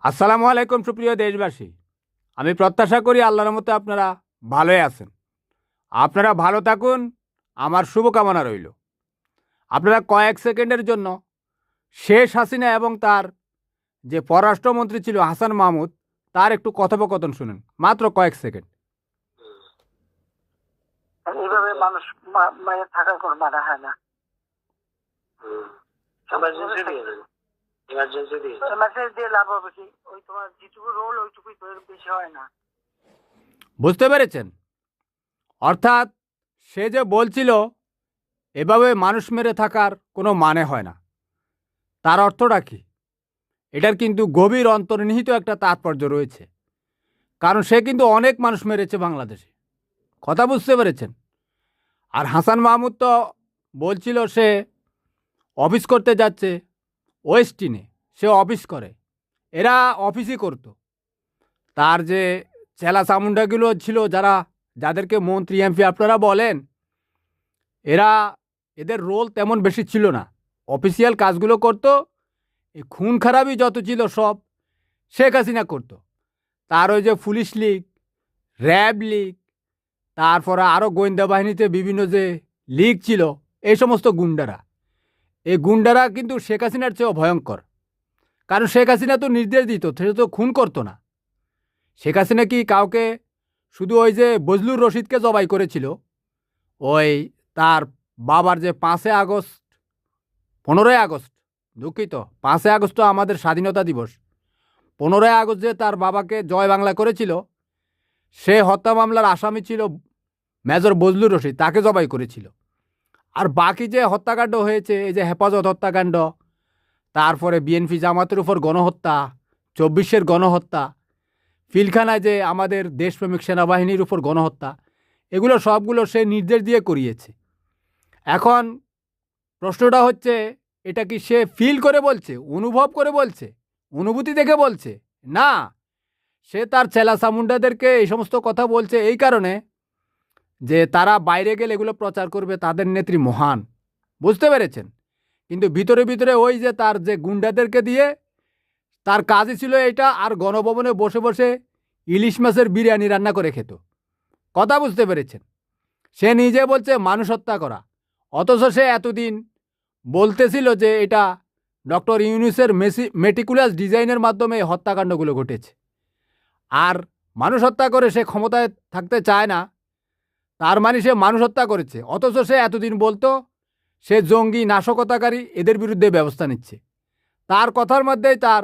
আসসালামু আলাইকুম সুপ্রিয় দেশবাসী। আমি প্রত্যাশা করি আল্লাহর মতে আপনারা ভালোই আছেন। আপনারা ভালো থাকুন, আমার শুভকামনা রইল। আপনারা কয়েক সেকেন্ডের জন্য শেখ হাসিনা এবং তার যে পররাষ্ট্রমন্ত্রী ছিল হাসান মাহমুদ, তার একটু কথোপকথন শুনেন, মাত্র কয়েক সেকেন্ড। এইভাবে মানুষ মায়ের থাকার কোনো মানা হয় না। এমার্জেন্সি দিয়ে লাভ হবে কি? ওই তোমার যেটুকু রোল ওইটুকুই তো, এর বেশি হয় না। বুঝতে পেরেছেন? অর্থাৎ সে যে বলছিল এভাবে মানুষ মেরে থাকার কোনো মানে হয় না, তার অর্থটা কি? এটার কিন্তু গভীর অন্তর্নিহিত একটা তাৎপর্য রয়েছে। কারণ সে কিন্তু অনেক মানুষ মেরেছে বাংলাদেশে, কথা বুঝতে পেরেছেন? আর হাসান মাহমুদ তো বলছিল সে অফিস করতে যাচ্ছে ওয়েস্টিনে, সে অফিস করে, এরা অফিসই করতো। তার যে চেলা চামুন্ডাগুলো ছিল, যাদেরকে মন্ত্রী এমপি আপনারা বলেন, এদের রোল তেমন বেশি ছিল না, অফিসিয়াল কাজগুলো করতো। এই খুন খারাপি যত ছিল সব শেখ হাসিনা করতো। তার ওই যে পুলিশ লীগ, র্যাব লীগ, তারপরে আরও গোয়েন্দা বাহিনীতে বিভিন্ন যে লীগ ছিল, এই সমস্ত গুন্ডারা কিন্তু শেখ হাসিনার চেয়েও ভয়ঙ্কর। কারণ শেখ হাসিনা তো নির্দেশ দিত, সে তো খুন করতো না। শেখ হাসিনা কি কাউকে শুধু ওই যে বজলুর রশিদকে জবাই করেছিল, ওই তার বাবার যে 5 আগস্ট, 15 আগস্ট, দুঃখিত, 5 আগস্ট তো আমাদের স্বাধীনতা দিবস, 15 আগস্ট যে তার বাবাকে জয় বাংলা করেছিল, সে হত্যা মামলার আসামি ছিল মেজর বজলুর রশিদ, তাকে জবাই করেছিল। আর বাকি যে হত্যাকাণ্ড হয়েছে, এই যে হেফাজত হত্যাকাণ্ড, তারপরে বিএনপি জামাতের উপর গণহত্যা, 24-এর গণহত্যা, পিলখানায় যে আমাদের দেশপ্রেমিক সেনাবাহিনীর উপর গণহত্যা, এগুলো সবগুলো সে নির্দেশ দিয়ে করিয়েছে। এখন প্রশ্নটা হচ্ছে, এটা কি সে ফিল করে বলছে, অনুভব করে বলছে, অনুভূতি দেখে বলছে? না, সে তার চেলা চামুন্ডাদেরকে এই সমস্ত কথা বলছে এই কারণে যে তারা বাইরে গেলে এগুলো প্রচার করবে, তাদের নেত্রী মহান। বুঝতে পেরেছেন? কিন্তু ভিতরে ভিতরে ওই যে তার যে গুন্ডাদেরকে দিয়ে তার কাজই ছিল এটা, আর গণভবনে বসে বসে ইলিশ মাছের বিরিয়ানি রান্না করে খেত। কথা বুঝতে পেরেছেন? সে নিজে বলছে মানুষ হত্যা করা, অথচ সে এতদিন বলতেছিল যে এটা ডক্টর ইউনূসের মেটিকুলাস ডিজাইনের মাধ্যমে হত্যাকাণ্ডগুলো ঘটেছে। আর মানুষ হত্যা করে সে ক্ষমতায় থাকতে চায় না, তার মানে সে মানুষ হত্যা করেছে। অথচ সে এতদিন বলতো সে জঙ্গি, নাশকতাকারী, এদের বিরুদ্ধে ব্যবস্থা নিচ্ছে। তার কথার মধ্যেই তার